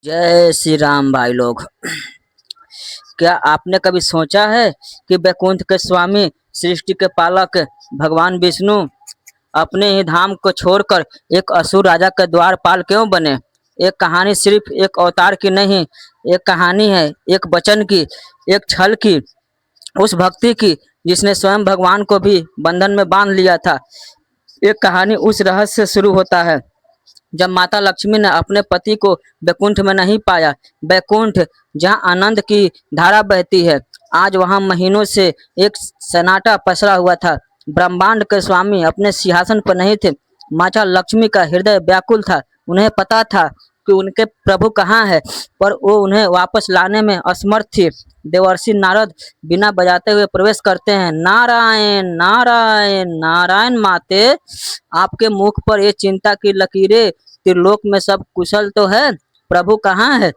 जय श्री राम भाई लोग। क्या आपने कभी सोचा है कि वैकुंठ के स्वामी, सृष्टि के पालक भगवान विष्णु अपने ही धाम को छोड़कर एक असुर राजा के द्वारपाल क्यों बने? एक कहानी सिर्फ एक अवतार की नहीं, एक कहानी है एक वचन की, एक छल की, उस भक्ति की जिसने स्वयं भगवान को भी बंधन में बांध लिया था। एक कहानी उस रहस्य से शुरू होता है जब माता लक्ष्मी ने अपने पति को वैकुंठ में नहीं पाया। वैकुंठ जहाँ आनंद की धारा बहती है, आज वहाँ महीनों से एक सन्नाटा पसरा हुआ था। ब्रह्मांड के स्वामी अपने सिंहासन पर नहीं थे। माता लक्ष्मी का हृदय व्याकुल था। उन्हें पता था कि उनके प्रभु कहाँ है, पर वो उन्हें वापस लाने में असमर्थ थी। देवर्षि नारद बिना बजाते हुए प्रवेश करते हैं। नारायण नारायण नारायण माते, आपके मुख पर ये चिंता की लकीरें, त्रिलोक में सब कुशल तो है, प्रभु कहाँ है?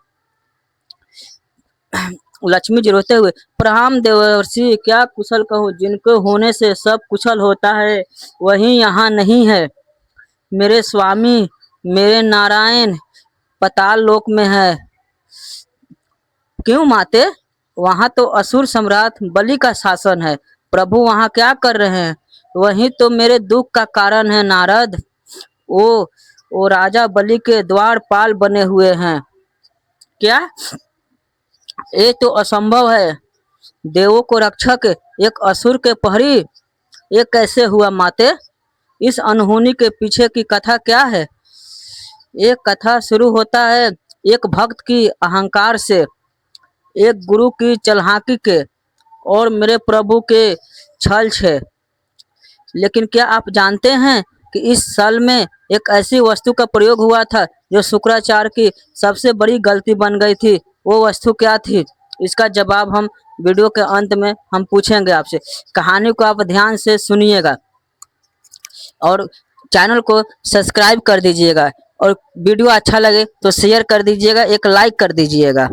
लक्ष्मी जी रोते हुए, प्रणाम देवर्षि, क्या कुशल कहूँ, जिनको होने से सब कुशल होता है वही यहाँ नहीं है। मेरे स्वामी, मेरे नारायण पताल लोक में है। क्यों माते? वहाँ तो असुर सम्राट बलि का शासन है। प्रभु वहाँ क्या कर रहे हैं? वही तो मेरे दुख का कारण है नारद। वो वो राजा बलि के द्वारपाल बने हुए हैं। क्या? ये तो असंभव है। देवों को रक्षक एक असुर के प्रहरी, ये कैसे हुआ माते? इस अनहोनी के पीछे की कथा क्या है? एक कथा शुरू होता है एक भक्त की अहंकार से, एक गुरु की चालाकी के, और मेरे प्रभु के छल से। लेकिन क्या आप जानते हैं कि इस साल में एक ऐसी वस्तु का प्रयोग हुआ था जो शुक्राचार्य की सबसे बड़ी गलती बन गई थी? वो वस्तु क्या थी? इसका जवाब हम वीडियो के अंत में हम पूछेंगे आपसे। कहानी को आप ध्यान से सुनिएगा और चैनल को सब्सक्राइब कर दीजिएगा, और वीडियो अच्छा लगे तो शेयर कर दीजिएगा, एक लाइक कर दीजिएगा।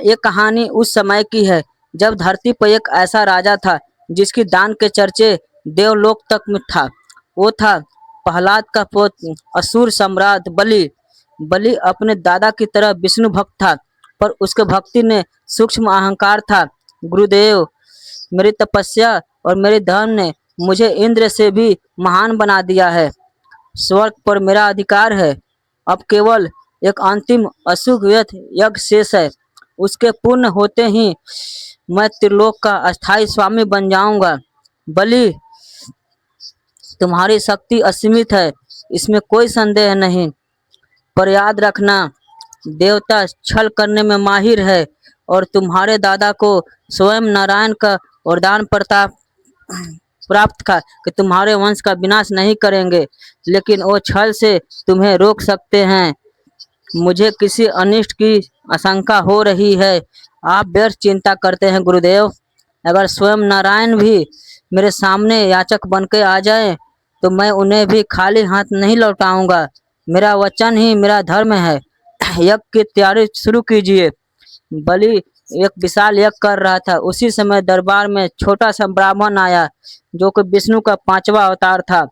ये कहानी उस समय की है जब धरती पर एक ऐसा राजा था जिसकी दान के चर्चे देवलोक तक में था। वो था प्रहलाद का पुत्र, असुर सम्राट बलि। बलि अपने दादा की तरह विष्णु भक्त था, पर उसके भक्ति ने सूक्ष्म अहंकार था। गुरुदेव, मेरी तपस्या और मेरे धर्म ने मुझे इंद्र से भी महान बना दिया है। स्वर्ग पर मेरा अधिकार है। अब केवल एक अंतिम अश्वमेध यज्ञ शेष है। उसके पूर्ण होते ही मैं त्रिलोक का अस्थाई स्वामी बन जाऊंगा। बलि, तुम्हारी शक्ति असीमित है, इसमें कोई संदेह नहीं, पर याद रखना, देवता छल करने में माहिर है, और तुम्हारे दादा को स्वयं नारायण का वरदान प्रताप प्राप्त था कि तुम्हारे वंश का विनाश नहीं करेंगे, लेकिन वो छल से तुम्हें रोक सकते हैं। मुझे किसी अनिष्ट की आशंका हो रही है। आप व्यर्थ चिंता करते हैं गुरुदेव। अगर स्वयं नारायण भी मेरे सामने याचक बन के आ जाए तो मैं उन्हें भी खाली हाथ नहीं लौटाऊंगा। मेरा वचन ही मेरा धर्म है। यज्ञ की तैयारी शुरू कीजिए। बलि एक विशाल यज्ञ कर रहा था। उसी समय दरबार में छोटा सा ब्राह्मण आया जो कि विष्णु का 5वां अवतार था।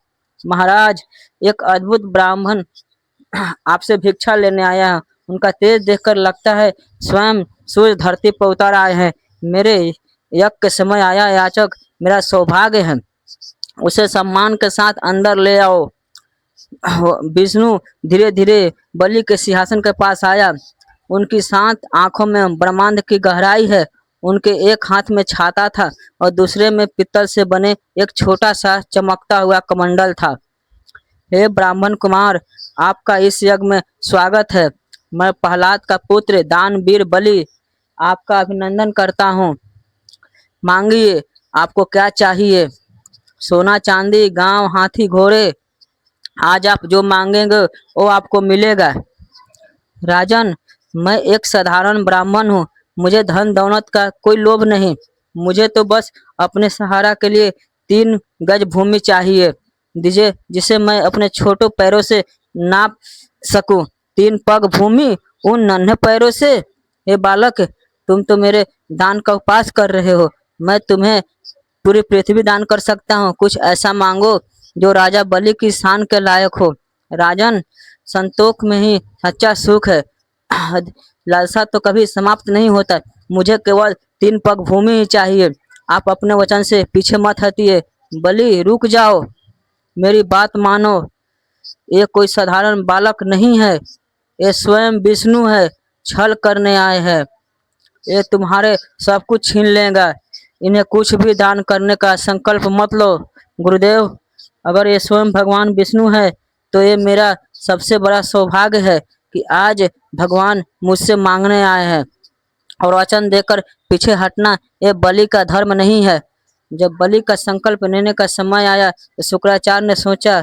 महाराज, एक अद्भुत ब्राह्मण आपसे भिक्षा लेने आया है। उनका तेज देखकर लगता है स्वयं सूर्य धरती पर उतर आए हैं। मेरे यज्ञ के समय आया याचक मेरा सौभाग्य है। उसे सम्मान के साथ अंदर ले आओ। विष्णु धीरे धीरे बलि के सिंहासन के पास आया। उनकी शांत आंखों में ब्रह्मांड की गहराई है। उनके एक हाथ में छाता था और दूसरे में पित्तल से बने एक छोटा सा चमकता हुआ कमंडल था। हे ब्राह्मण कुमार, आपका इस यज्ञ में स्वागत है। मैं प्रहलाद का पुत्र दानवीर बलि आपका अभिनंदन करता हूँ। मांगिए, आपको क्या चाहिए? सोना चांदी, गांव, हाथी, घोड़े, आज आप जो मांगेंगे वो आपको मिलेगा। राजन, मैं एक साधारण ब्राह्मण हूँ। मुझे धन दौलत का कोई लोभ नहीं। मुझे तो बस अपने सहारा के लिए 3 गज भूमि चाहिए। दीजिए, जिसे मैं अपने छोटे पैरों से नाप सकूं। 3 पग भूमि उन नन्हे पैरों से? हे बालक, तुम तो मेरे दान का उपवास कर रहे हो। मैं तुम्हें पूरी पृथ्वी दान कर सकता हूँ। कुछ ऐसा मांगो जो राजा बलि की शान के लायक हो। राजन, संतोष में ही सच्चा सुख है। लालसा तो कभी समाप्त नहीं होता। मुझे केवल 3 पग भूमि ही चाहिए। आप अपने वचन से पीछे मत हटिए। बलि, रुक जाओ, मेरी बात मानो। ये कोई साधारण बालक नहीं है, ये स्वयं विष्णु है। छल करने आए हैं। ये तुम्हारे सब कुछ छीन लेगा। इन्हें कुछ भी दान करने का संकल्प मत लो। गुरुदेव, अगर ये स्वयं भगवान विष्णु है तो ये मेरा सबसे बड़ा सौभाग्य है कि आज भगवान मुझसे मांगने आए हैं। और वचन देकर पीछे हटना ये बलि का धर्म नहीं है। जब बलि का संकल्प लेने का समय आया तो शुक्राचार्य ने सोचा,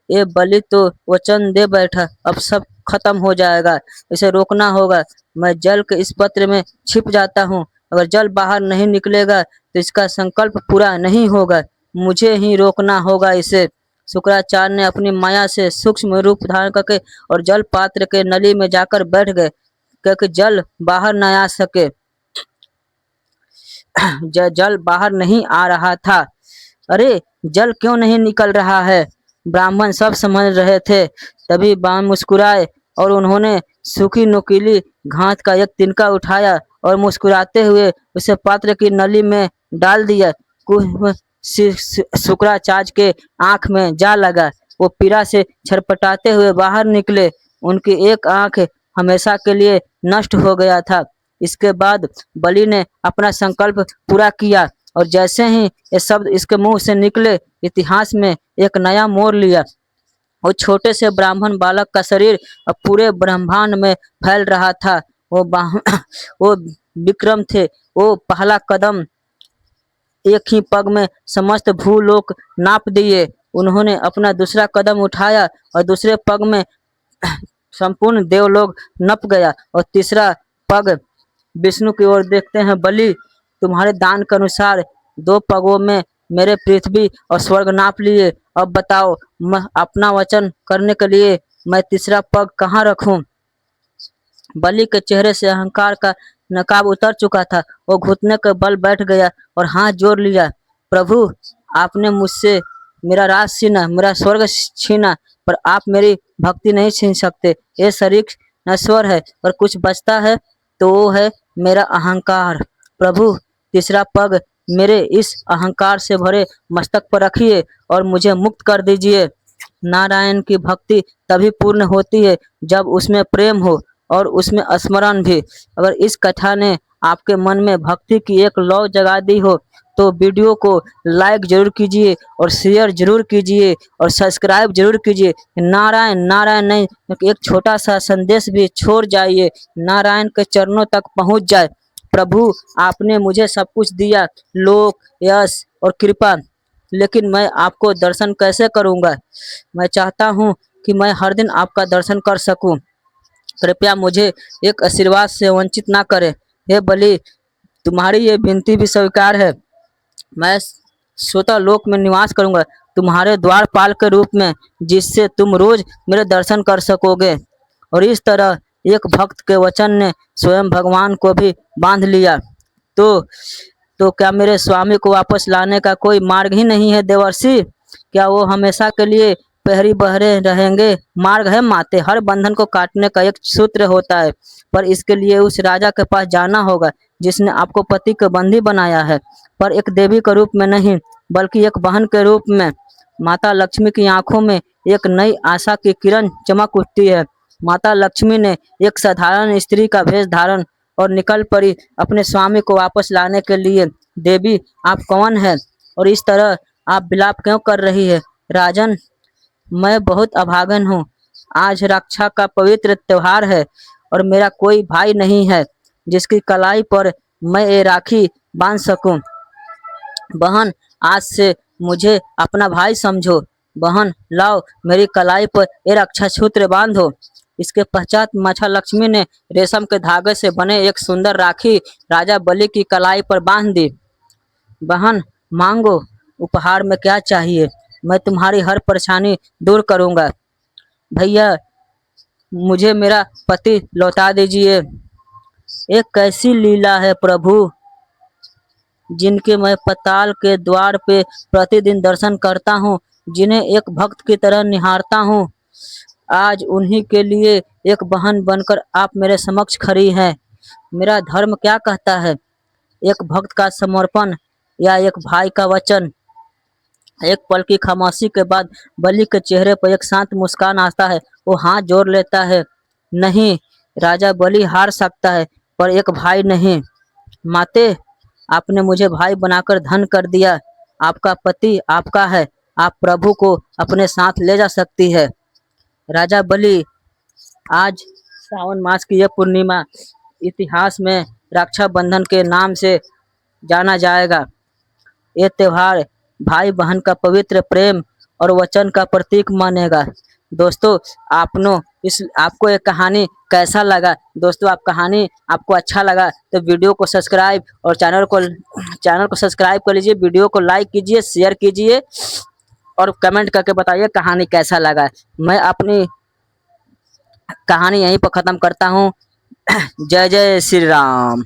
ये बलि तो वचन दे बैठा, अब सब खत्म हो जाएगा, इसे रोकना होगा। मैं जल के इस पत्र में छिप जाता हूँ। अगर जल बाहर नहीं निकलेगा तो इसका संकल्प पूरा नहीं होगा। मुझे ही रोकना होगा इसे। शुक्राचार्य ने अपनी माया से सूक्ष्म रूप धारण करके और जल पात्र के नली में जाकर बैठ गए, क्योंकि जल बाहर न आ सके। जल बाहर नहीं आ रहा था। अरे, जल क्यों नहीं निकल रहा है? ब्राह्मण सब समझ रहे थे। तभी बाम मुस्कुराए और उन्होंने सूखी नुकीली घास का एक तिनका उठाया और मुस्कुराते हुए उसे पात्र की नली में डाल दिया। कुछ शुक्राचार्य के आंख में जा लगा। वो पीड़ा से छटपटाते हुए बाहर निकले। उनकी एक आंख हमेशा के लिए नष्ट हो गया था। इसके बाद बलि ने अपना संकल्प पूरा किया और जैसे ही ये शब्द इसके मुंह से निकले, इतिहास में एक नया मोड़ लिया। वो छोटे से ब्राह्मण बालक का शरीर अब पूरे ब्रह्मांड में फैल रहा था। वो वो विक्रम थे। वो पहला कदम एक ही पग में समस्त भूलोक नाप दिए। उन्होंने अपना दूसरा कदम उठाया और दूसरे पग में संपूर्ण देवलोक नप गया। और तीसरा पग विष्णु की ओर देखते हैं, बलि, तुम्हारे दान के अनुसार 2 पगों में मेरे पृथ्वी और स्वर्ग नाप लिए। अब बताओ, मैं अपना वचन करने के लिए मैं तीसरा पग कहाँ रखूं? बलि के चेहरे से अहंकार का नकाब उतर चुका था। वो घुटने के बल बैठ गया और हाथ जोड़ लिया। प्रभु, आपने मुझसे मेरा राज छीना, मेरा स्वर्ग छीना, पर आप मेरी भक्ति नहीं छीन सकते। ये शरीर नश्वर है, पर कुछ बचता है तो वो है मेरा अहंकार। प्रभु, तीसरा पग मेरे इस अहंकार से भरे मस्तक पर रखिए और मुझे मुक्त कर दीजिए। नारायण की भक्ति तभी पूर्ण होती है जब उसमें प्रेम हो और उसमें स्मरण भी। अगर इस कथा ने आपके मन में भक्ति की एक लौ जगा दी हो तो वीडियो को लाइक जरूर कीजिए और शेयर जरूर कीजिए और सब्सक्राइब जरूर कीजिए। नारायण नारायण नहीं, एक छोटा सा संदेश भी छोड़ जाइए, नारायण के चरणों तक पहुंच जाए। प्रभु, आपने मुझे सब कुछ दिया, लोक, यश और कृपा, लेकिन मैं आपको दर्शन कैसे करूंगा? मैं चाहता हूँ कि मैं हर दिन आपका दर्शन कर सकूं। कृपया मुझे एक आशीर्वाद से वंचित ना करें। हे बलि, तुम्हारी ये विनती भी स्वीकार है। मैं स्वतः लोक में निवास करूंगा, तुम्हारे द्वारपाल के रूप में, जिससे तुम रोज मेरे दर्शन कर सकोगे। और इस तरह एक भक्त के वचन ने स्वयं भगवान को भी बांध लिया। तो तो क्या मेरे स्वामी को वापस लाने का कोई मार्ग ही नहीं है देवर्षि? क्या वो हमेशा के लिए पहरी बहरे रहेंगे? मार्ग है माते, हर बंधन को काटने का एक सूत्र होता है, पर इसके लिए उस राजा के पास जाना होगा जिसने आपको पति के बंदी बनाया है, पर एक देवी के रूप में नहीं, बल्कि एक बहन के रूप में। माता लक्ष्मी की आंखों में एक नई आशा की किरण चमक उठती है। माता लक्ष्मी ने एक साधारण स्त्री का भेष धारण और निकल पड़ी अपने स्वामी को वापस लाने के लिए। देवी, आप कौन है और इस तरह आप विलाप क्यों कर रही है? राजन, मैं बहुत अभागन हूँ। आज रक्षा का पवित्र त्योहार है और मेरा कोई भाई नहीं है जिसकी कलाई पर मैं ये राखी बांध सकूं। बहन, आज से मुझे अपना भाई समझो। बहन, लाओ मेरी कलाई पर ये रक्षा सूत्र बांधो। इसके पश्चात माता लक्ष्मी ने रेशम के धागे से बने एक सुंदर राखी राजा बलि की कलाई पर बांध दी। बहन, मांगो, उपहार में क्या चाहिए? मैं तुम्हारी हर परेशानी दूर करूंगा। भैया, मुझे मेरा पति लौटा दीजिए। एक कैसी लीला है प्रभु, जिनके मैं पताल के द्वार पे प्रतिदिन दर्शन करता हूँ, जिन्हें एक भक्त की तरह निहारता हूँ। आज उन्हीं के लिए एक बहन बनकर आप मेरे समक्ष खड़ी हैं। मेरा धर्म क्या कहता है? एक भक्त का समर्पण या एक भाई का वचन? एक पल की खामोशी के बाद बलि के चेहरे पर एक शांत मुस्कान आता है। वो हाथ जोड़ लेता है। नहीं, राजा बलि हार सकता है, पर एक भाई नहीं। माते, आपने मुझे भाई बनाकर धन कर दिया। आपका पति आपका है। आप प्रभु को अपने साथ ले जा सकती है। राजा बलि, आज सावन मास की यह पूर्णिमा इतिहास में रक्षाबंधन के नाम से जाना जाएगा। ये त्योहार भाई बहन का पवित्र प्रेम और वचन का प्रतीक मानेगा। दोस्तों, आपको ये कहानी कैसा लगा? दोस्तों, आप कहानी आपको अच्छा लगा तो वीडियो को सब्सक्राइब और चैनल को सब्सक्राइब कर लीजिए, वीडियो को लाइक कीजिए, शेयर कीजिए और कमेंट करके बताइए कहानी कैसा लगा। मैं अपनी कहानी यहीं पर ख़त्म करता हूँ। जय जय श्री राम।